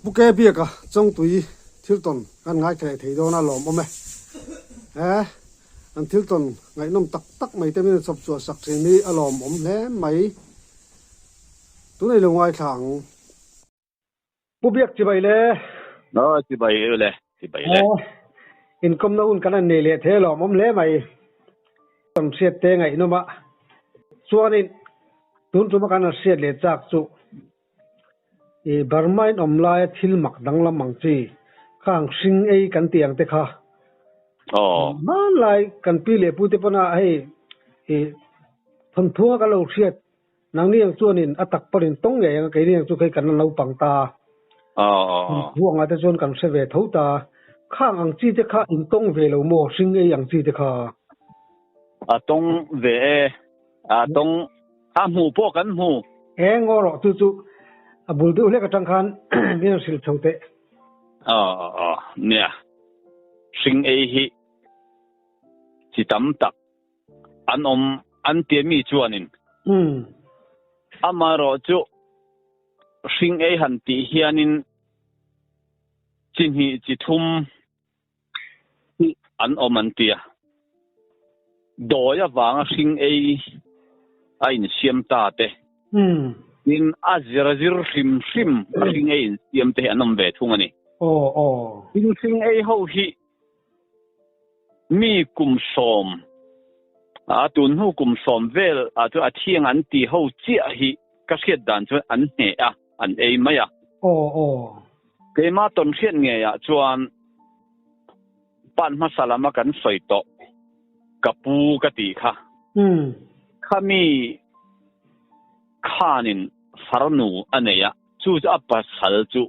buke bia ka chong tui thil ton kan ngai thei do na lom ome an thil ton ngai nom tak tak mai te min sop chu sak se mi alom om hle mai tu nei lo ngai thang bu biak chi bai le no chi bai le income na un kan ne le the lom om le mai tam set te ngai no ma chuanin tun chu ma kan set le chak chu e barmain omlai thil mak dang lamang chi khang sing ei kan tiang te kha ma lai kan pi le pu te pana ai e thon thua ka lo siat nang niang chuanin atak parin tong nge ang kai niang chu kai kan lo pang ta huang ate chon kan se ve tho ta khang ang chi te kha in tong ve lo mo sing ei ang chi te kha tong ve tong mu po kan mu ngoro chu chu abul du le ka tang khan ni sil chote nè sing ei hi chi tam tak an tie mi chuanin amaro chu sing ei han ti hianin chin hi chi thum an an tia doya wanga sing ei ain siam ta te in azir sim sing ei siam te anam ve thungani sing ei ho hi mi kum som tun hu kum som vel tu athiang an ti ho chia hi ka siat dan chu an he an ei maya ke ma ton siat nge ya chuan pan ma salama kan soi to kapu ka ti kha khami khanin farnu aneya chu apa sal chu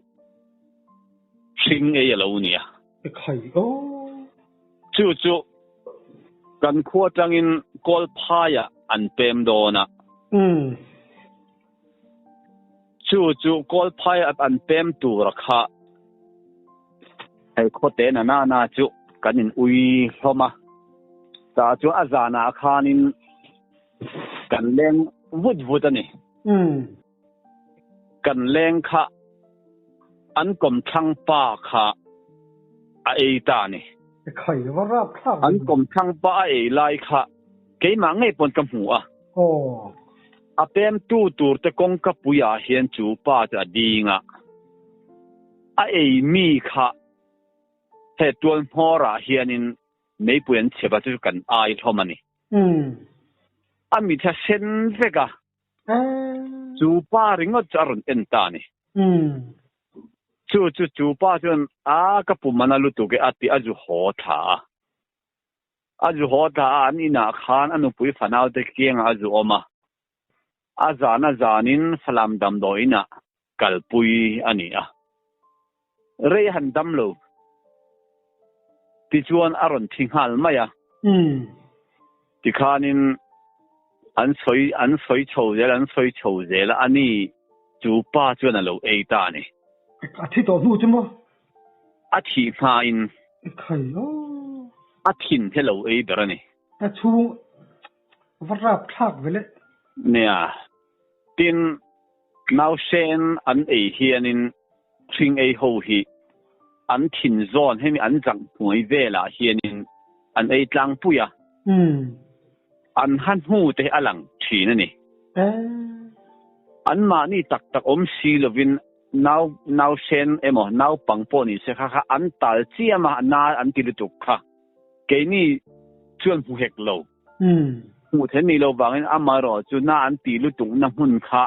sing ei lo nia khai chu kan khuwa tangin kol phaya an pem dona chu kol phaya an pem tu rakha ai khote na chu kanin ui hloma ta chu azana khanin kan leng vut ani kan leng kha an kom thang pa kha a ei ta ni khai warap thang an kom thang pa ei lai kha ke ma ngai pon kam hu a pem tu tur te kong ka puya hian chu pa cha dinga a ei mi kha he tual hora hianin mei puen cheba chu kan ai thomani ami tha sen veka chu pa ringot charun entani chu pa chun ka pumana lutu ke ati aju ho tha an ina khan anu pui fanau te kieng aju oma azana zanin salam dam doina kalpui ani re han dam lo ti chuan aron thinghal maya ti khanin an soi chho zel ani chu pa chuan alo ei ta ni thi to nu chmo thi pha in khai thin hello ei berani chu warap thak vele nea tin now sen an ei hianin thing ei ho hi an thin zone hemi an jang pui vela hianin an ei tlang puya an han hu te alang thina ni an ma ni tak om si lovin now sen emo now pangpo ni se kha an tal chiama na an tilutuk kha ke ni chuan hu hek lo hu then ni lo wangin amaro chu na an tilutuk na hun kha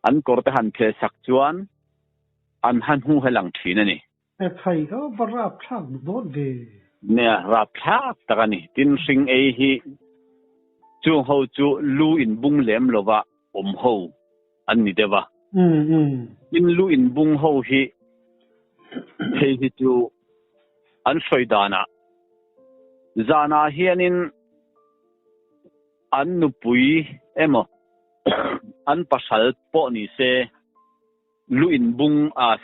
an korte han the sak chuan an han hu helang thina ni khai warap thak don ve ne rap thak takani tin sing ei hi chu ho chu lu in bung lem lova ho an ni dewa in lu in bung ho hi hei hi chu an soidana zana hianin an nupui emo an pasal po ni se lu in bung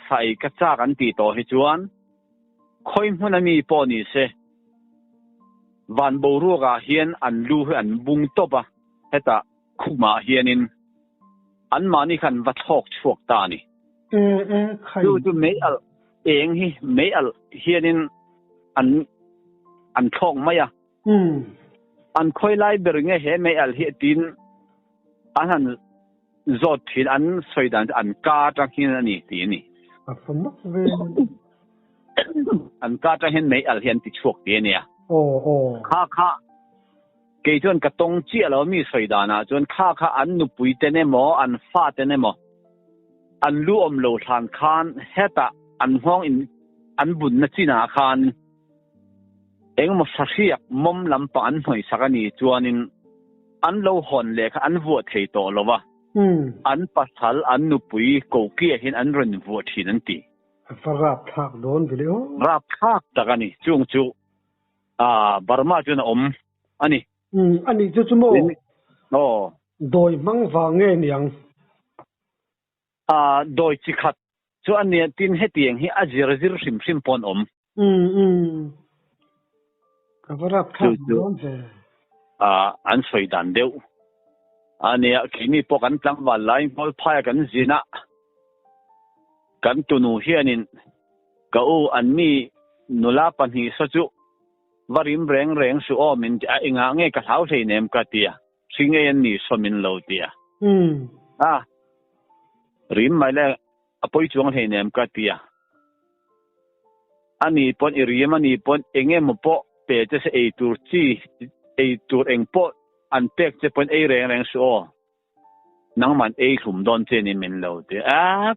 sai ka cha kan ti to hi chuan khoi hmunami po ni se van boru ga hian an lu an bung topa heta khuma hianin an mani khan va thok chuak ta ni chu mấy al eng hi mấy al hianin an thong maya an khoi lai ber nge he mấy al hi tin an han zot thin an soidan an ka tang hin ani ti ni an ka tang hin mấy al hian ti chuak ti ni a kha cái chuyện cái đông chia lo mi soi đàn à, chuyện khá anh nụ bụi tên em mò, anh pha tên em mò, anh lu lâu thang khan, hết à, anh hoang in, anh bún nó chỉ na khan, em một sát hiệp mông làm pa anh hồi sắc anh chuyện in, anh lâu hòn lệ anh vượt thấy to lo va, anh bắt thal anh nụ bụi cầu kia hiện anh run vượt thì anh ti, rap thác đón video, rap thác ta cái này, chung Burma chuyện anh anh ấy chú mô đôi mang vàng nghe niang đôi chỉ khát cho anh ấy tin hết tiếng hi azir sim pon cái rap thác đón về anh soi đàn đều anh ấy khi mi po kan tlang vào lại po phai kan zina kan tunu hianin kau anh mi nula pan hi sa chu varim reng su o min a inga nge ka thau thei nem ka tia singe an ni so min lo tia rim mai le apoi chuang thei nem ka tia ani pon iriam ani pon enge mo po pe te se e tur eng po an pek che pon e reng su o nang man e khum don che ni min lo tia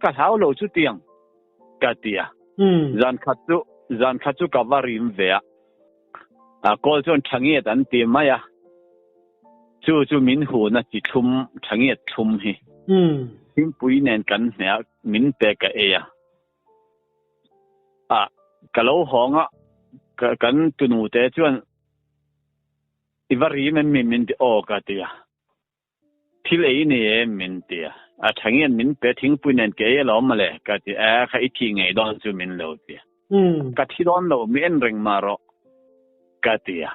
ka thau lo chu tiang ka tia zan khatchu ka varim ve cô chọn thằng nghe anh tìm mày chú mình hồ na chỉ thum thằng nghe thum hi phim bùi nền cắn nè mình bè cái cái lâu hong cắn tu nụ té chọn ivari mình đi cái tia thì lấy nè mình tia thằng nghe mình bè thím bùi nền cái lâu mà lẽ cái tia cái thi ngày đó chú mình lâu tia cái thi đó lâu mình rèn mà rồi cái tia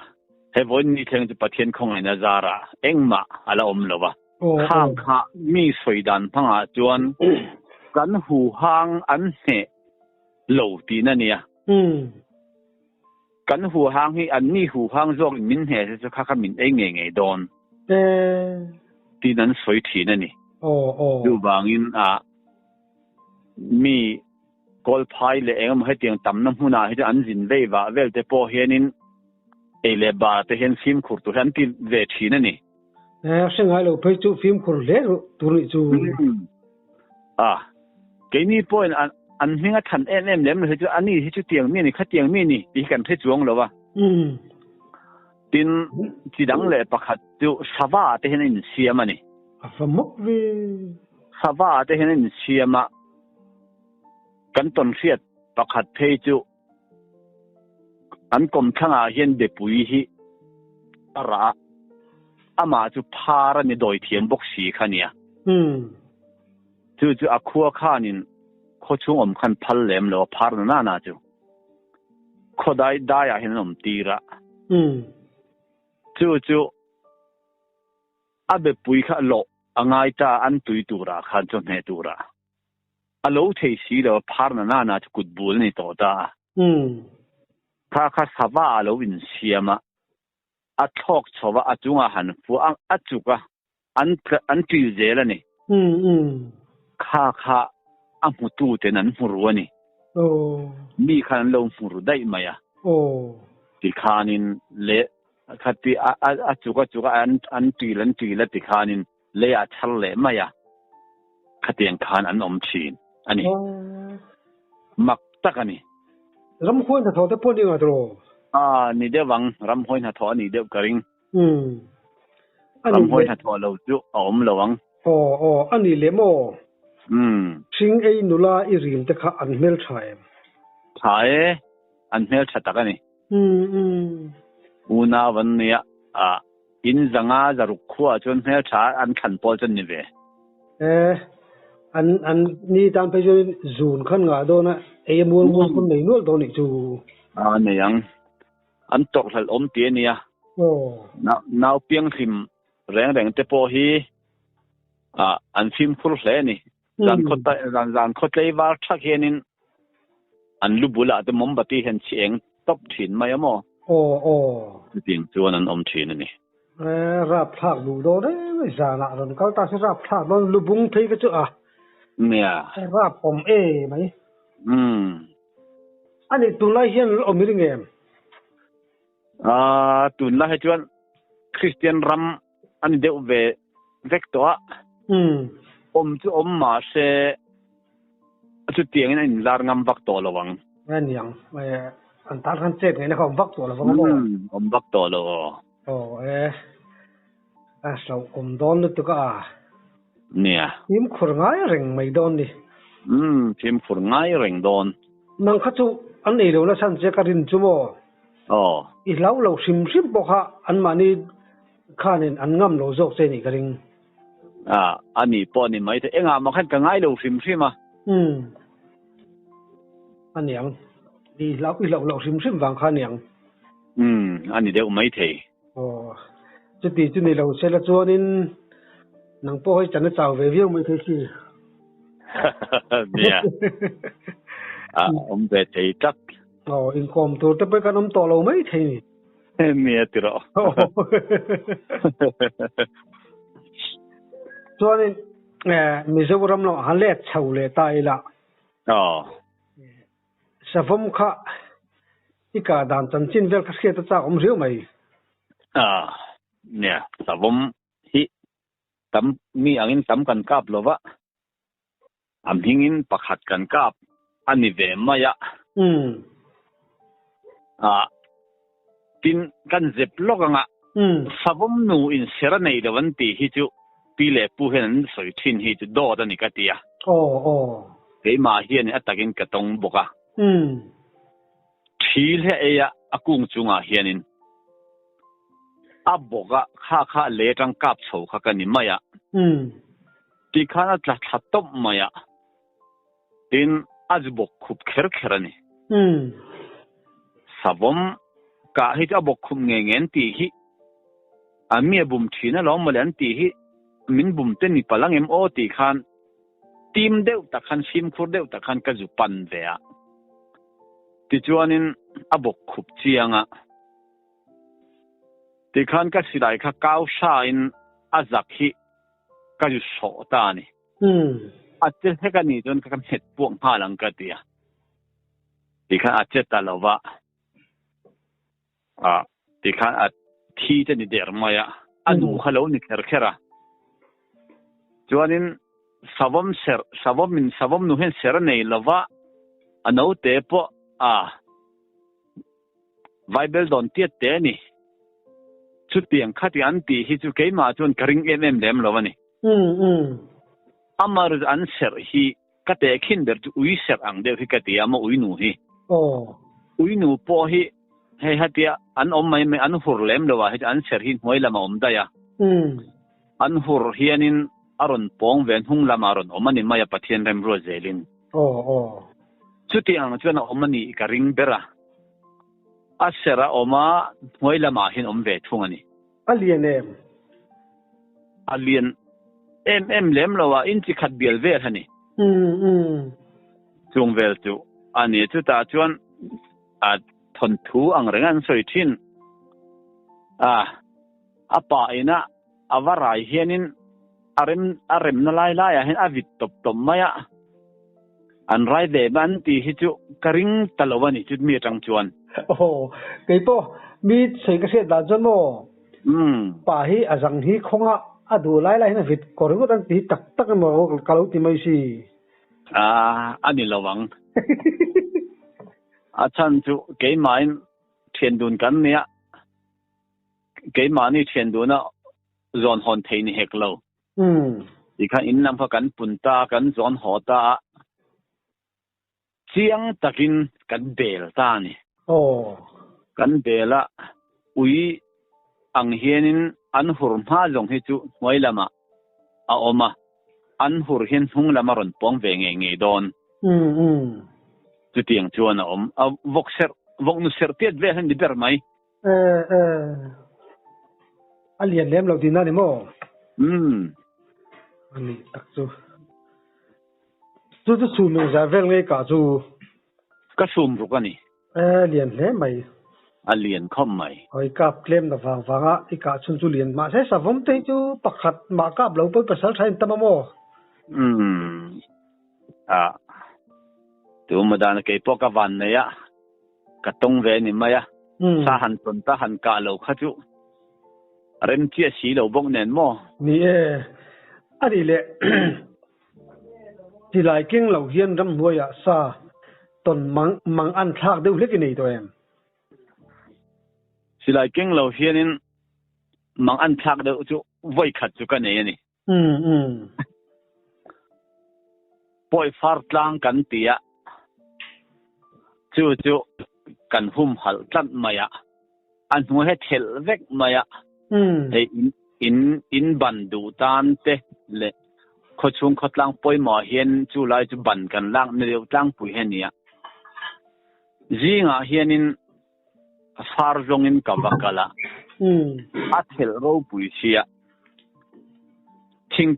he vốn như thế cho thiên không ai nazara em mà ala lova khang mi soi dan phanga chuan kan hu hang an he lo ti na nia kan hu hang hi an ni hu hang zok min he se kha min ei nge don ti nan soi thi na ni du bangin mi kol phai le engam he tiang tam na huna he an jin ve wa vel te po hianin ele ba te hen phim khur tu han ti ve thina ni se ngai lo phei chu phim khur le tu ri chu ke ni point an hinga than em lem le chu ani hi chu tiang mi ni kha tiang mi ni ti kan the chuang lo wa tin chi dang le pakhat chu sawa te hen in siam ani famok ve sawa te hen in siama kan ton riat pakhat thei chu an kom thanga hian de pui hi ara ama chu phara ni doi thiam bok si khania chu akhua khanin kho chung om khan phal lem lo phar na chu khodai daya hin om tira chu abe pui kha lo angai ta an tui tura khan chu ne tura alo thei si lo phar na chu kut bul ni to ta kha sawa alo in siama a thok chowa a chunga han fu a chuka an til zela ni kha a mutu te nan murwani mi khan lo muru dai maya ti khanin le khati a chuka an tilan ti khanin le a thal le maya khatiang khan an om thin ani mak takani ram khoi na thode poni nga tro ni de wang ram khoi na tho ni de karing ram khoi na tho lo chu om lo wang ani le mo sing ei nula I rim te kha an mel thai an mel tha ta ni una wan nia in zanga zaru khua chon mel tha an khan pol chen ni ve an ni tan pe jo zun khan nga do na e mul kun nei nol do ni chu ne yang an tok hal om ti nia now piang thim reng te po hi an phim khur hle ni zan khot lei war thak hianin an lubula te mombati hen chieng top thin mai amo ting chuan an om thin ani rap thak du do de zana ron kal ta rap thak don lubung thei ka chu a nia rap om mai ani tunai hian omiring em tunla he chuan Christian ram ani deuh ve vektoa chu ma se chu tiang in lar ngam vak to lawang yang an tar han chet ngai na khom vak to lawang om vak to lo so om don tu ka nia tim khur ngai reng mai don ni tim khur ngai reng don nang kha chu an nei lo na san che ka rin chu mo i lo sim bo kha an mani khanin an ngam lo jok che ni ka ring ani po ni mai te enga ma khan ka ngai lo sim ma anh yang đi lâu sim vàng khan yang anh đi đâu mấy thế chứ tí chứ này lâu sẽ là cho nên nắng po hay chẳng nó chào về view mấy thế gì nè ông về thế chắc income tôi tập cái ông to lâu mấy thế nhỉ nè từ đó cho nên mình sẽ làm nó hắn lệ chầu lệ tai là sa vom kha ika dan chan chin vel kha kheta cha om riu mai nè sa vom hi tam mi angin tam kan kap lova am hingin pakhat kan kap ani ve maya tin kan zep lokanga sa vom nu in sera nei dawan ti hi chu pile pu hen soi thin hi chu do da ni ka tia ke ma hian atakin ka tong boka thil he eya akung chunga hianin aboga kha le tang kap chho kha kani maya ti khana tla thatop maya tin azbok khup kherani savom ka hi abok khum ngen ti hi amia bum thina lo malan ti hi min bum te ni palang em o ti khan tim deuh takhan sim khur deuh takhan ka zu pan ve a ti chuanin abok khup chianga ti khan ka silai kha kau sha in azak hi ka ju so ta ni atel he ka ni jon ka kam het puang ha lang ka tia ti khan achet ta lova ti khan a thi te ni der maya anu khalo ni khera chuanin savom nu hen ser nei lova ano te po Bible don tiat te ni chu tiang khati an ti hi chu keima chon karing em lem lovani amar an ser hi ka te khin der chu ui ser ang de hi ka ti ama ui nu hi ui nu po hi he hatia an om mai me an hur lem lowa hi an ser hi hoi lama om da ya an hur hianin aron pong ven hung lamaron omani maya pathian rem ro zelin chuti ang chuan omani ka ring bera asera oma hoi lama hin om ve thungani alien em lem lowa in chi khat bial ve thani chung vel chu ani chu ta chuan thon thu ang rengan soi thin apa ina avarai hianin arem na lai hen avit top maya an rai de ban ti hi chu karing talowani chu mi tang chuan cái po mi sei ka se da jon mo pa hi azang hi khonga adu lai na vit koru dan ti tak mo kalau ti mai si ani lawang achan chu ke main thian dun kan nia ke mani thian duna zon hon thein hek lo ikha in lam pha kan punta kan zon hota chiang takin kan bel ta ni kan bela ui ang hianin an hur ma jong hi chu moilama a oma an hur hian hung lama ron pong ve nge don chu tiang chuan a om a vok nu ser tiat ve han di ber mai alien lem lo din na ni mo ani tak chu chú sum mình ra vel ngay cả chú cái sum rồi cái này liền lẽ mày liền không mày hồi cặp claim là vàng vàng á cái cả chú liền mà sẽ sao vốn thế chú bạc hạt mà cặp lâu bớt pasal thay tâm mò tụi mình đang cái bộ cái văn này á cái tông về này mày á sa hành tuần ta hành cả lâu khát chú rem chia xí lâu bông nền mò nè anh đi lệ chỉ lại kinh lâu hiền râm nuôi à sa tuần mang ăn thác đâu lấy cái này thôi em chỉ lại kinh lâu hiền nên mang ăn thác đâu chú vay khát chú cái này nè bồi phát lang cắn tía chú cần hum hal tận mày ạ anh muốn hết thel vek mày ạ để in ban đủ tan te lệ khó chung khó lang bồi mỏ hiền chú lại chú ban cần lang nếu lang bùi hiền nhỉ gì ngã hiền in phar rong in kavakala thel râu bùi xia thình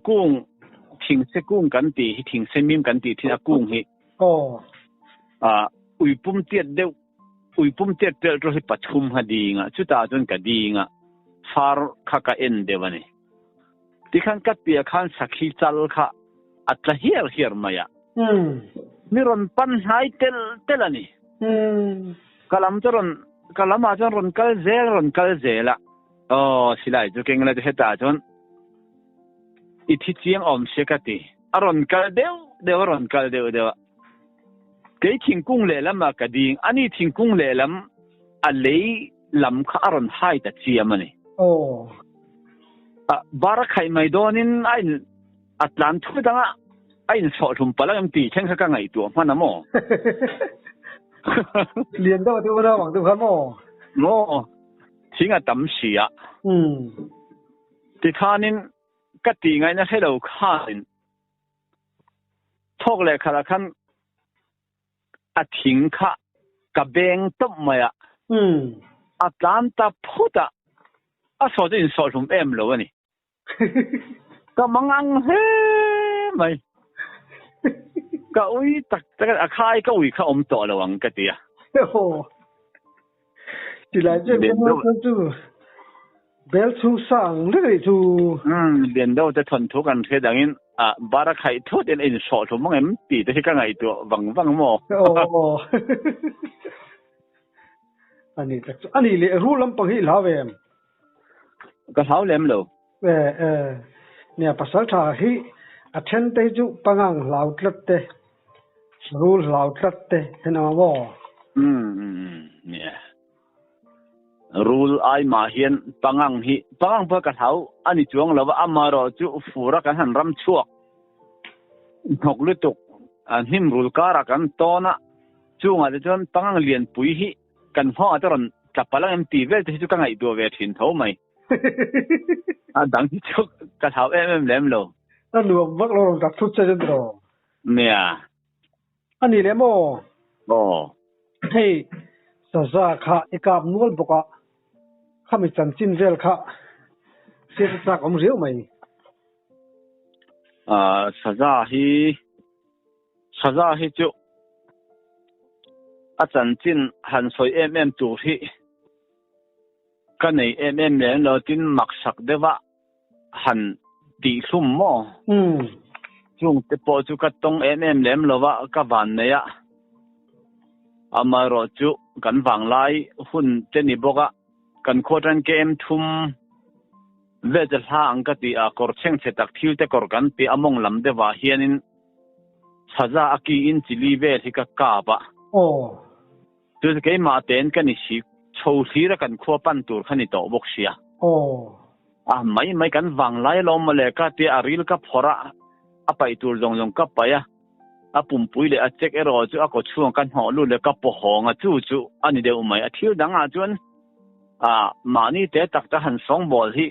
se cung cần tì thình se mim cần tì thì cung hi ui pum tiệt del rồi bắt chum hadi nga chu ta jon ka di nga far khaka en devani tikhan kat pia khan sakhi chal kha atla hier maya miron pan hai telani kalam ron kal zela silai ju kengla de heta jon ithi chiang om sekati aron kal deu ron kal deu cái thiên cung lệ lắm mà cái đi anh ấy thiên cung lệ lắm anh lấy làm khá ron hai ta chia mà này bara khai mai đó nên anh Atlant thôi đó anh sợ thùng bả em tì chen cái ngày tuổi mà nằm mò liền đâu thì đâu bằng tôi không mò chỉ là tấm xì à thì khá nên cái tì ngày nó sẽ đầu khá nên thóc lệ khá là khăn thiên khá cái bèn tấp mày à Atlanta puta sợ đến sợ thùng em rồi nè cái măng ăn hết mày cái ui tắc cái khai cái ui khai ôm tổ là bằng cái gì à chỉ là cái chú bel chú sang đấy chú liền đâuจะทนทุกข์กันแค่ดังนั้นบาร์khaiทุกเดือนอินสอดทุกมั่งเอ็มตีแต่ที่ก็ไงตัววังหม้ออันนี้เลยรู้ลำปังที่ลาวเอ็มก็เขาเล่มเลยเนี่ยภาษาไทยอันเช่นที่จุปังงังลาวตัดเตรู้ลาวตัดเตเห็นไหมว่าเนี่ยรู้ไอ้มาเห็นปังงังเพื่อกระเท้าอันนี้จวงเราว่าอามารอจุฟูรักันหันรำชั่วหกลุตุกอันหิมรู้การักันตอนะจวงอาจจะจนปังงังเลียนปุยหิกันพ่อจะรอนจับปลังเอ็มตีเวทที่จุกังไอตัวเวทินเท่าไหมดังที่จุกกระเท้าเอ็มเล่มโลนั่นรวมวักเราดักทุกเจนโดเนี่ยอันนี้เลยโม่เฮ้ยซาข้าอีกาบนวลบุกะข้ามีจันจินเวลข้าเสียจากอมเรียวไหมซาฮีจุอาจารย์จินหันสวยตูที่กันในเนี่ยเราจินมักสักเดวะหันตีสุ่มมั่วจุงแต่พอจุกัดตรงเนี่ยเราว่ากับวันเนี่ยอามารอจุกันฝังไล่หุ่นเจนิบอกะกันโคตรเกมทุ่มเวจล่างก็ตีกอร์เชงเสตักทิวแต่กอร์กันปีอมงลำเดว่าเฮียนินซาซาอากีอินจิลีเวที่กับกาบะตัวจะเกี่ยมาเต้นกันนี่สิโชว์สีแล้วกันขั้วปั้นตัวขันนี่โตบกเสียไม่กันฝังไล่ลมมาเลยก็ตีอาริลกับพอระไปตัวจงกับไปปุ่มปุ๋ยเลยเจ๊กรอจู่ก็ช่วงกันห่อรุ่นเลยก็ปะหองจู่อันนี้เดี๋ยวไม่เที่ยวดังจวนมานี่เตะตักจะหันสองบอลที่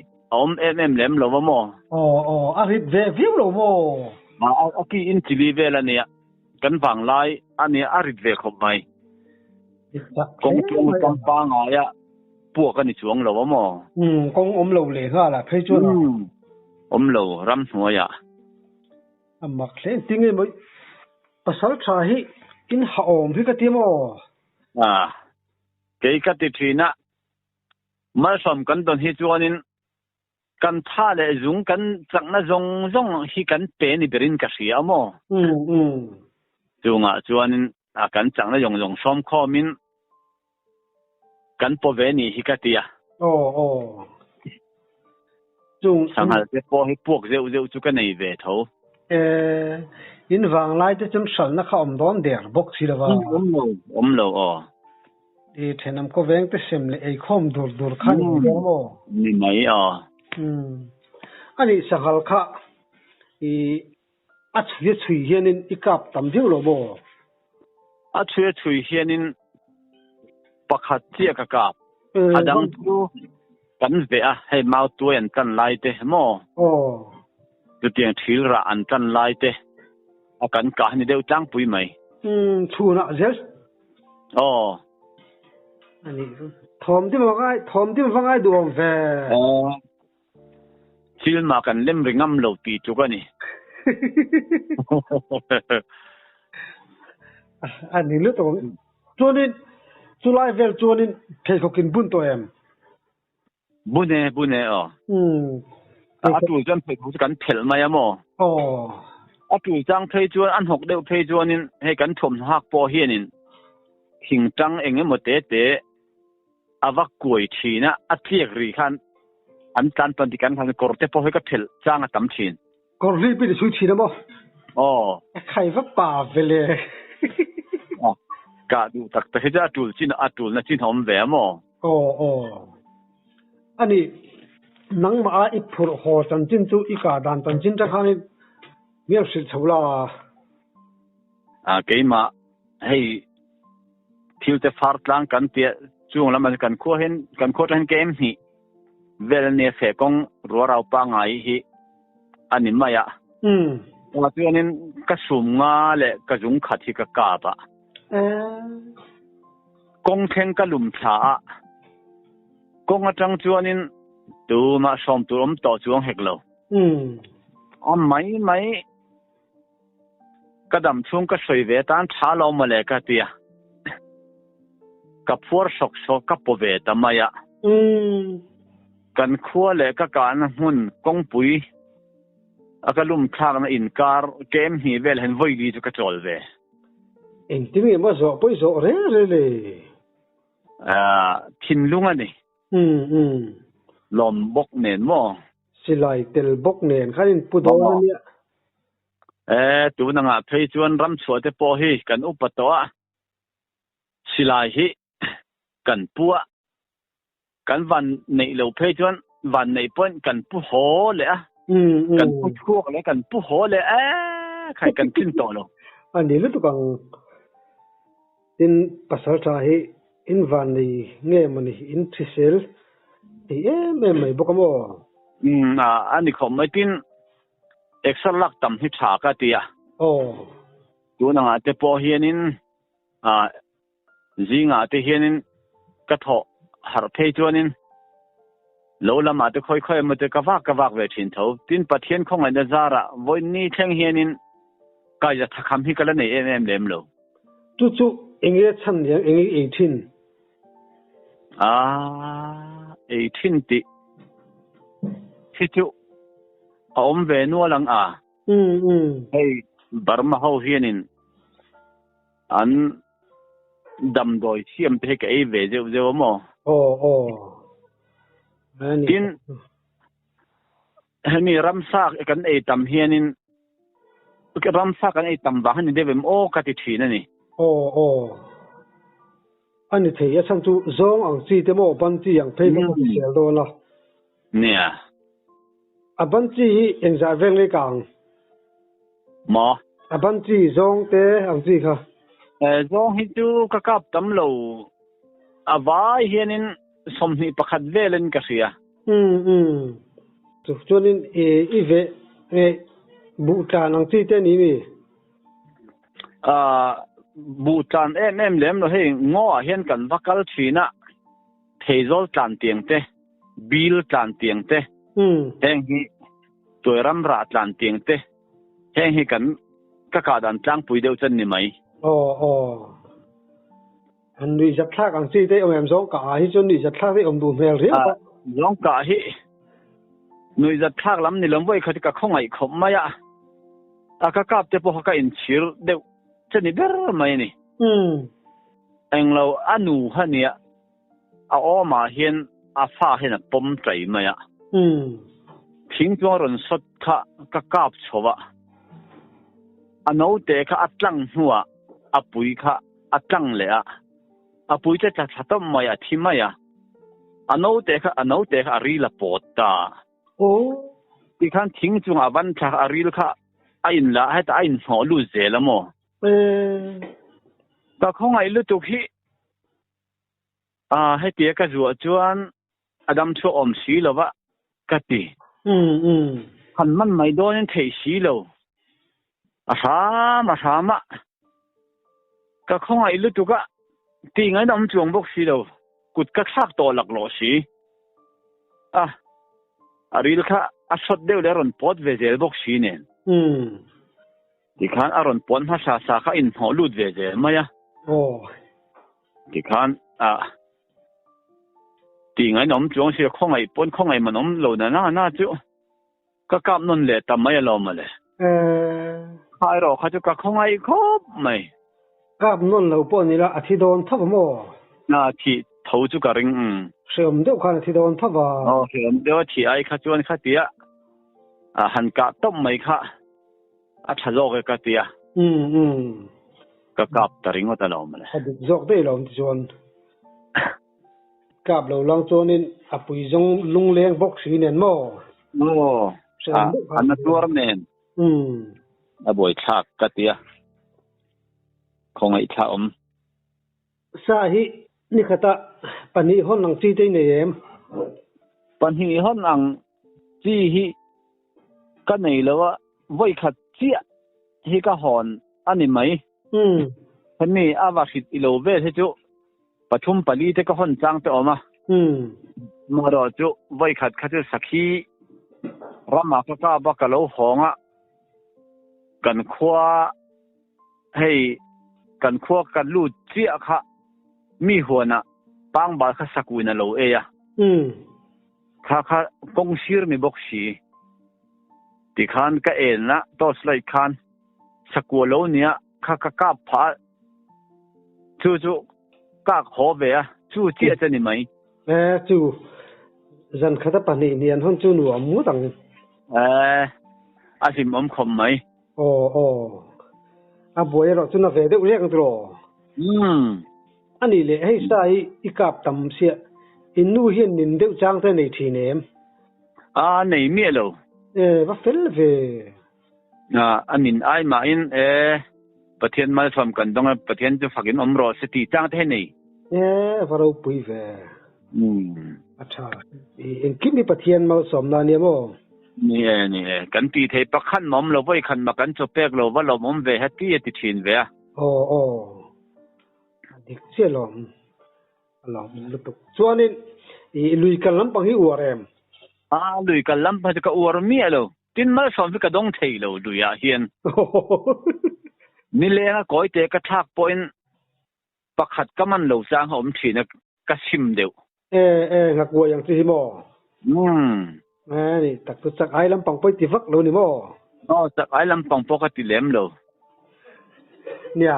เล่มเราว่าโม่อาริเววิวเราโม่กี่อินจิลีเวลเนี่ยกันฝังไล่อันนี้อาริเวขบไม่กงจูกงปังปวกกันนี่ช่วงเราว่าโม่กงเราเลยก็ล่ะพี่จวนเรารำหัวมักเล่นติ้งไอ้บ่ pasal tha hi in haom hi ka timo ke ka ti thina mal som kan don hi chuanin kan tha le zung kan changna zong hi kan pe ni berin ka ria mo chunga chuanin kan changna zong som kho min kan po ve ni hi ka tia chung sanghal te po hi puak zeu chu ka nei ve tho in wang lai te chum sal na khom dom der bok si lawa om lo e thenam ko veng te sem le ei khom dur khan mo ni mai ani sagal kha i a chui hianin ikap tam diu lo bo a chui hianin pakhat chia ka kap adang tu kan ve a hei mau tu en tan lai te mo tu tiang thil ra an tan lai te a kan ka ni deu tang pui mai chuna zel ani thom dim vangai duom ve thil ma kan lem ringam lo ti chu ka ni ani lu to chuanin chulai vel chuanin thei khokin bun to em bune a tu jan phei khu kan phel mai amo a tu chang phei chuan an hok deuh phei chuanin he kan thom hak po hianin thing tang enge mo te awak kuai thina a thiek ri khan an tan pan ti kan khan korte po he ka phel chang a tam thin korli pi su thina mo khai va pa vele ka du tak ta heja atul na chin hom ve mo ani nang ma I phur ho chan chin chu I ka dan tan chin ta khanin miao sil chola ke ma hei thil te far tlang kan te chung lam kan kho tan kem hi vel ne fe kong ro rau pa ngai hi ani maya wa tuanin ka sum nga le ka jung khathi ka ka ba kong theng ka lum tha kong atang chuanin tu ma som tu om to chuang hek lo mai ka dam chung ka soi ve tan tha lo ma le ka tia ka phur sok ka po ve ta maya kan khua le ka kan hun kong pui aka lum thang na in kar kem hi vel hen voi di chu ka chol ve en timi ma zo poi zo re le thin lunga ni lom bok nen mo silai tel bok nen khanin pu do nia tu na nga phei chuan ram chhuat te po hi kan upato a silai hi kan puwa kan van nei lo phei chuan van nei pon kan pu ho le a kan pu chuak le kan pu ho le khai kan tin to lo ani lu tu kang in pasal tha hi in van nei nge mani in thisel mai bokamo ani khom mai tin extra lak tam hi tha ka tia tu na nga te po hianin zinga te hianin ka tho har phei chuanin lo lama te khoi ma te ka wak ve thin tho tin pathian khong ai na zara voi ni thleng hianin ka ya thakham hi kala nei em lem lo chu enge chan yang enge 18 ti hi chu om ve nu lang hey barma ho hianin an dam doi siam te ka ei ve zeu mo tin hani ramsak kan ei tam hianin ramsak kan ei tam ba hani devem ka ti thina ni ani thei a chang chu zong ang chi te mo ban chi yang phei ko sel do na nia a ban chi hi eng za veng le kang mo a ban chi zong te ang chi kha zong hi chu ka kap tam lo avai hianin somni pakhat velen ka sia chu chuanin i ve bu ta nang chi te ni mi Bhutan em lem lo hei ngo a hian kan vakal thina theizol tlan tiang te bil tlan tiang te heng hi toiram ra tlan tiang te heng hi kan các cả đàn trang bùi đều chân như mấy anh nuôi giật thác anh chỉ thấy ông em giống cả hi cho nuôi giật thác thì ông đùm heo riết giống cả hi nuôi giật thác lắm thì lắm vậy khi các không ai không mà ya các cặp thì bộ các in chill đều chân như bớt mấy nè anh lâu anh nu hắn nè mà hiện pha hiện bom trái mà yaทิ้งตัวรนสดค่ะก็กราบชวะอันนู้นเด็กอัดลังหัวปุยค่ะอัดลังเลยปุยจะชัดต้มมาที่มาอันนู้นเด็กรีละปอดตาที่ขันทิ้งจุงวันจากรีละค่ะอินละให้แต่อินหัวลุเซละมั้งก็คงไอ้ลุตุกฮีให้เด็กก็จวนอดัมชัวอมสีละวะก็ตีคันมันไม่โดนเทสีแล้วสามก็คงไอ้ลุตุกะตีไงน้ำจวงบกสีแล้วกุดก็ซักตัวหลักหล่อสีรีลค่ะสดเดียวเลยรอนปอดเวเซลบกสีเนี่ยที่ขันรอนปอนภาษาสาขาอินหัวลุดเวเซลไหมที่ขันตีไงน้ำจวงสีคงไอ้ปนคงไอ้มันน้ำเหล่านั้นน่าจะก็กำนนเลยแต่ไม่ยอมมาเลยใครหรอกเขาจะก็คงไอ้ครบไหมกำนนเหล่าปนนี่ละอาทิตย์โดนทับมั้งที่ทูจุกริงเสื่อมเดียวกันอาทิตย์โดนทับเสื่อมเดียวที่ไอ้ข้าจวนข้าเดียหันกะต้มไม่ค่ะทะเลาะกันเดียก็กับตริงว่าตลอดมาเลยจอกได้หรอที่จวนกับเราลองจวนนี่ปุยจงลุงเลี้ยงบกสีเนี่ยมั้งอันนั้นตัวเมนบ่อยชักกะเตียคงไอ้ชาสาเหตุนี่ขตะปันนี้ห้องนังจีได้เนี่ยปันนี้ห้องนังจีฮีก็ไหนแล้วว่าไว้ขัดเจี๊ยฮีก็หอนอันนี้ไหมปันนี้อาวาสิตอิโลเวทให้จุปฐุมปลีที่ก็ห้องจังไปออกมามารอจุไว้ขัดขัดสักทีรามาก็บักเล่าหงกันคว้าให้กันคว้ากันลูดเจี๊ยค่ะมีหัวน่ะปังบาลข้าสักวินาโลเอยข้ากงชีร์มีบกชีที่ขันก็เอ็นนะตัวสไลด์ขันสักวัวโลเนี่ยข้ากาบผาจู่กากหอบเวียจู่เจี๊ยจะนี่ไหมจู่จันข้าตะปันนี่เนี่ยห้องจู่หนูมูตังอาสิมคมไหมบัวเราจู่น่าเวเดอุเรียกตัวอันนี้เลยให้ใส่อีกกับตำเสียอินนูเห็นนินเดียวจางแต่ในทีเนมในเมียเราว่าเฟลเวอันนี้ไอ้มาอินประเทศมาสมกันต้องประเทศจะฝักอินอมรอสติจางแต่นี่ว่าเราปุยเวอัชาอินคิดมีประเทศมาสมนาเนี่ยมั้งนี่กันตีเทปขันมอมเราไว้ขันมากันจบเปกเราว่าเรามอมเวฮัตตี้ติดชินเวดิเสียหลอมลุตุส่วนนี้ลุยกันลำปังหิวอะไรลุยกันลำพันจะก็อวร์มีอะไรตินมาสอนฟิกดงเทยเราลุยเฮียนนี่เลยนะก้อยเตะกระทักปอยน์ปักขัดก็มันเราสร้างหอมถีนกระชิมเดียวหักวัวอย่างที่มอนี่ตักตัวจากไอ้ลำปังไปติฟักเรานี่มอจากไอ้ลำปังปกติเลี้ยมเราเนี่ย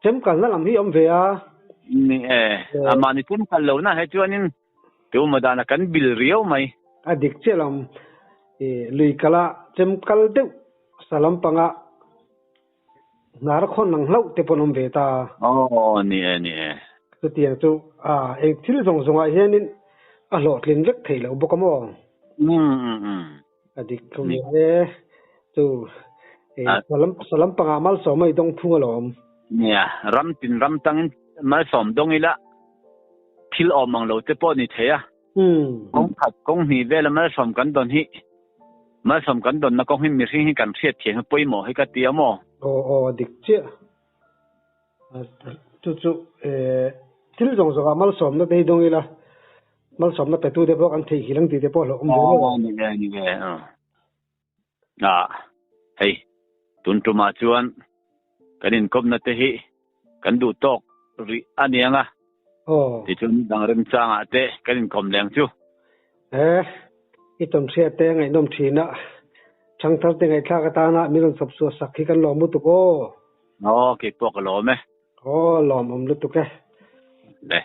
เช่นกันแล้วลำที่อมเวียนี่มานี่ทุ่มกันเรานะให้จวนนี่เดี๋ยวมาดานักันบิลเรียวไหมดิกเชื่อลำลุยกันละเช่นกันเดียวสลัมปังอ่ะนารักคนนังเล่าเตปนอมเวตานี่สุดที่อย่างจู่เองที่เราส่งไอ้เฮียนี่หลอดเลี้ยงเล็กเทยแล้วบุกมองดิกคนนี้จู่สลัมปังอ่ะมาสอไม่ต้องทุ่งหลอมเนี่ยรำตินรำตังมาสอมตรงนี้ละที่ออกมังเราจะป้อนนี่เทียกงขัดกงหีเวลมาสอมกันตอนนี้มาสอมกันตอนนักกงหิมีสิ่งให้กันเสียเทียนให้ป่วยหมอให้กันเตียหมอดิกเจ้าจู่ที่เราส่งมาสอมนั่นได้ตรงนี้ละมาสอมนั่นไปตู้เดี๋ยวพวกอันที่หิลังตีเดี๋ยวพวกเรานี่เฮ้ย tun tuma chuan kanin komna te hi kan du tok ri anianga ti chun dang rem changa te kanin kom leng chu itom sia te ngai nom thina chang thar te ngai thla ka ta na miron sap su sakhi kan lo mu tu ko ke pok lo me lo mom lu tu ke le